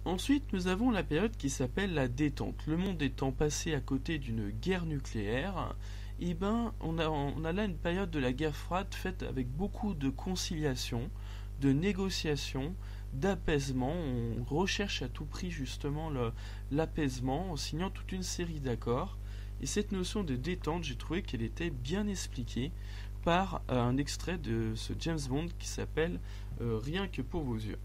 Ensuite, nous avons la période qui s'appelle la détente. Le monde étant passé à côté d'une guerre nucléaire, on a là une période de la guerre froide faite avec beaucoup de conciliation, de négociation, d'apaisement. On recherche à tout prix justement l'apaisement en signant toute une série d'accords. Et cette notion de détente, j'ai trouvé qu'elle était bien expliquée par un extrait de ce James Bond qui s'appelle Rien que pour vos yeux.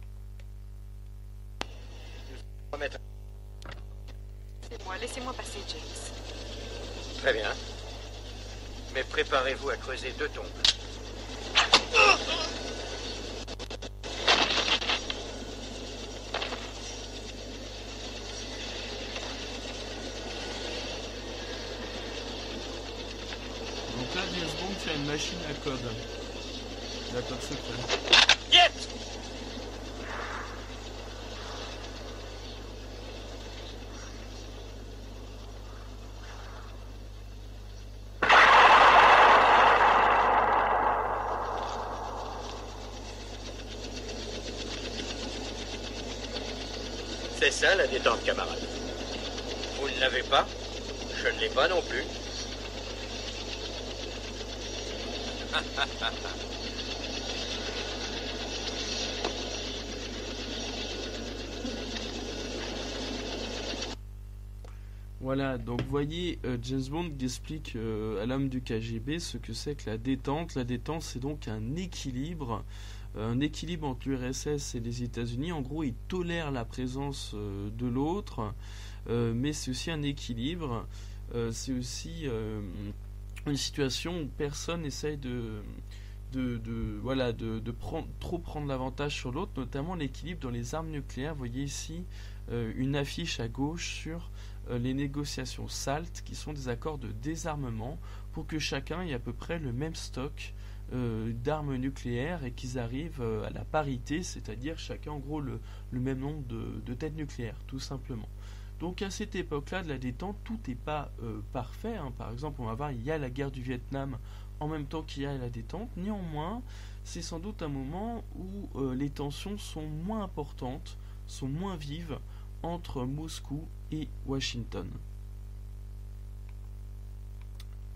Laissez-moi passer, James. Très bien. Mais préparez-vous à creuser 2 tombes. Donc là, James Bond, tu as une machine à code. La code secret. Yet! C'est ça la détente, camarade. Vous ne l'avez pas, je ne l'ai pas non plus. Voilà, donc vous voyez, James Bond explique à l'homme du KGB ce que c'est que la détente. La détente, c'est donc un équilibre entre l'URSS et les États-Unis. En gros, ils tolèrent la présence de l'autre, mais c'est aussi un équilibre. C'est aussi une situation où personne essaye trop prendre l'avantage sur l'autre, notamment l'équilibre dans les armes nucléaires. Vous voyez ici une affiche à gauche sur les négociations SALT, qui sont des accords de désarmement pour que chacun ait à peu près le même stock d'armes nucléaires et qu'ils arrivent à la parité, c'est-à-dire chacun en gros le même nombre de têtes nucléaires, tout simplement. Donc à cette époque-là de la détente, tout n'est pas parfait. Par exemple, on va voir, il y a la guerre du Vietnam en même temps qu'il y a la détente. Néanmoins, c'est sans doute un moment où les tensions sont moins importantes, sont moins vives entre Moscou et Washington.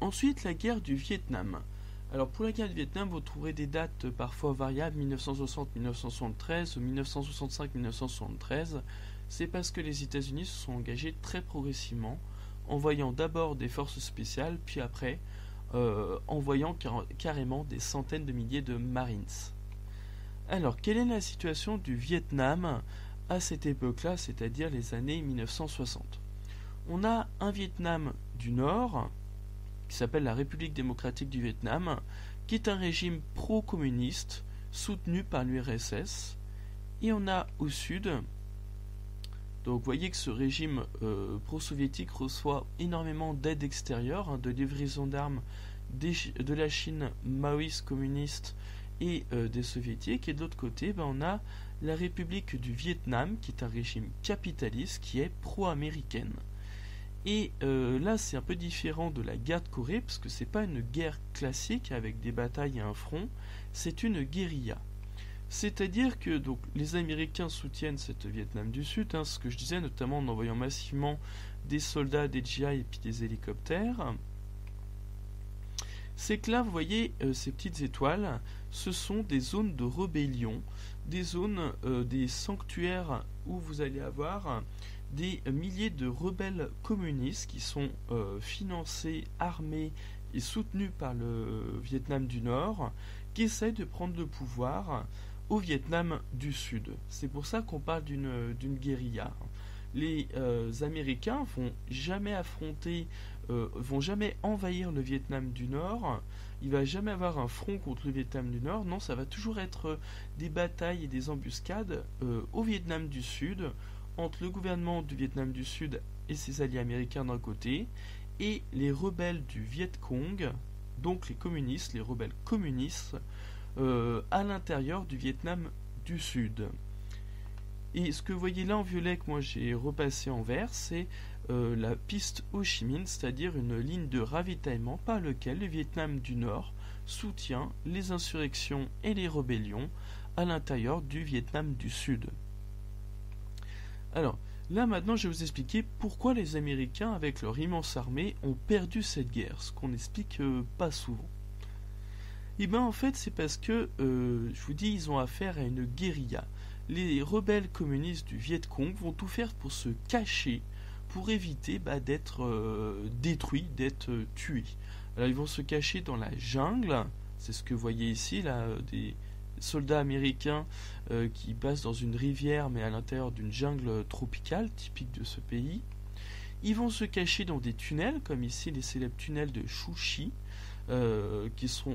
Ensuite, la guerre du Vietnam. Alors pour la guerre du Vietnam, vous trouverez des dates parfois variables, 1960-1973 ou 1965-1973. C'est parce que les États-Unis se sont engagés très progressivement, envoyant d'abord des forces spéciales, puis après envoyant carrément des centaines de milliers de Marines. Alors, quelle est la situation du Vietnam à cette époque-là, c'est-à-dire les années 1960 ? On a un Vietnam du Nord, qui s'appelle la République démocratique du Vietnam, qui est un régime pro-communiste soutenu par l'URSS, et on a au sud, donc vous voyez que ce régime pro-soviétique reçoit énormément d'aide extérieure, de livraison d'armes de la Chine maoïste communiste et des soviétiques, et de l'autre côté on a la République du Vietnam, qui est un régime capitaliste, qui est pro-américaine. Et là, c'est un peu différent de la guerre de Corée, parce que c'est pas une guerre classique avec des batailles et un front, c'est une guérilla. C'est-à-dire que donc, les Américains soutiennent cette Vietnam du Sud, ce que je disais, notamment en envoyant massivement des soldats, des GI et puis des hélicoptères. C'est que là, vous voyez, ces petites étoiles, ce sont des zones de rébellion, des zones, des sanctuaires où vous allez avoir des milliers de rebelles communistes qui sont financés, armés et soutenus par le Vietnam du Nord, qui essayent de prendre le pouvoir au Vietnam du Sud. C'est pour ça qu'on parle d'une guérilla. Les Américains vont jamais vont jamais envahir le Vietnam du Nord. Il va jamais avoir un front contre le Vietnam du Nord. Non, ça va toujours être des batailles et des embuscades au Vietnam du Sud, entre le gouvernement du Vietnam du Sud et ses alliés américains d'un côté, et les rebelles du Viet Cong, donc les communistes, les rebelles communistes, à l'intérieur du Vietnam du Sud. Et ce que vous voyez là en violet que moi j'ai repassé en vert, c'est la piste Ho Chi Minh, c'est-à-dire une ligne de ravitaillement par lequel le Vietnam du Nord soutient les insurrections et les rébellions à l'intérieur du Vietnam du Sud. Alors, là maintenant je vais vous expliquer pourquoi les Américains, avec leur immense armée, ont perdu cette guerre, ce qu'on n'explique pas souvent. Et bien en fait c'est parce que, je vous dis, ils ont affaire à une guérilla. Les rebelles communistes du Viet Cong vont tout faire pour se cacher, pour éviter d'être détruits, d'être tués. Alors ils vont se cacher dans la jungle, c'est ce que vous voyez ici, là, des soldats américains qui passent dans une rivière mais à l'intérieur d'une jungle tropicale, typique de ce pays. Ils vont se cacher dans des tunnels, comme ici les célèbres tunnels de Chouchi,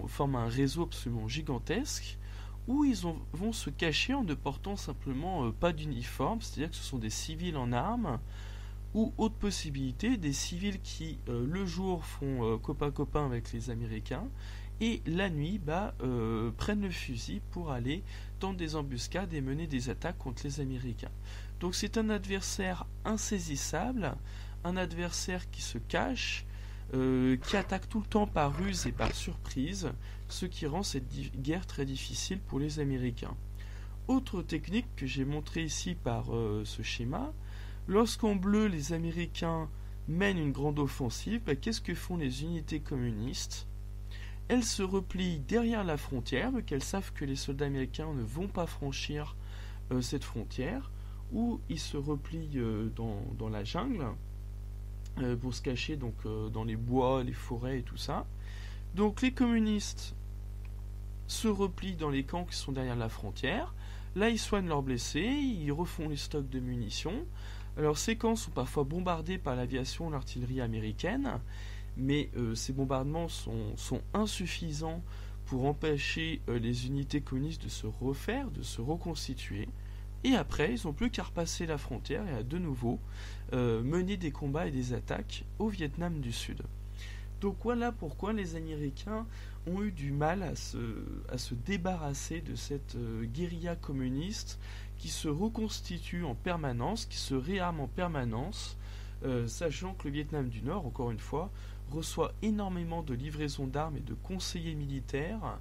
forment un réseau absolument gigantesque, où vont se cacher en ne portant simplement pas d'uniforme, c'est-à-dire que ce sont des civils en armes, ou autre possibilité, des civils qui le jour font copain-copain avec les Américains, et la nuit prennent le fusil pour aller tendre des embuscades et mener des attaques contre les Américains. Donc c'est un adversaire insaisissable, un adversaire qui se cache, qui attaque tout le temps par ruse et par surprise, ce qui rend cette guerre très difficile pour les Américains. Autre technique que j'ai montrée ici par ce schéma, lorsqu'en bleu les Américains mènent une grande offensive, qu'est-ce que font les unités communistes? Elles se replient derrière la frontière, vu qu'elles savent que les soldats américains ne vont pas franchir cette frontière, ou ils se replient dans la jungle, pour se cacher dans les bois, les forêts et tout ça. Donc les communistes se replient dans les camps qui sont derrière la frontière. Là, ils soignent leurs blessés, ils refont les stocks de munitions. Alors ces camps sont parfois bombardés par l'aviation ou l'artillerie américaine, mais ces bombardements sont insuffisants pour empêcher les unités communistes de se refaire, de se reconstituer. Et après, ils n'ont plus qu'à repasser la frontière et à de nouveau mener des combats et des attaques au Vietnam du Sud. Donc voilà pourquoi les Américains ont eu du mal à se débarrasser de cette guérilla communiste qui se reconstitue en permanence, qui se réarme en permanence, sachant que le Vietnam du Nord, encore une fois, reçoit énormément de livraisons d'armes et de conseillers militaires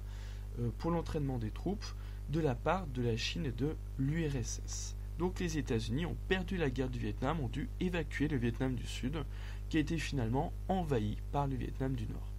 pour l'entraînement des troupes de la part de la Chine et de l'URSS. Donc les États-Unis ont perdu la guerre du Vietnam, ont dû évacuer le Vietnam du Sud, qui a été finalement envahi par le Vietnam du Nord.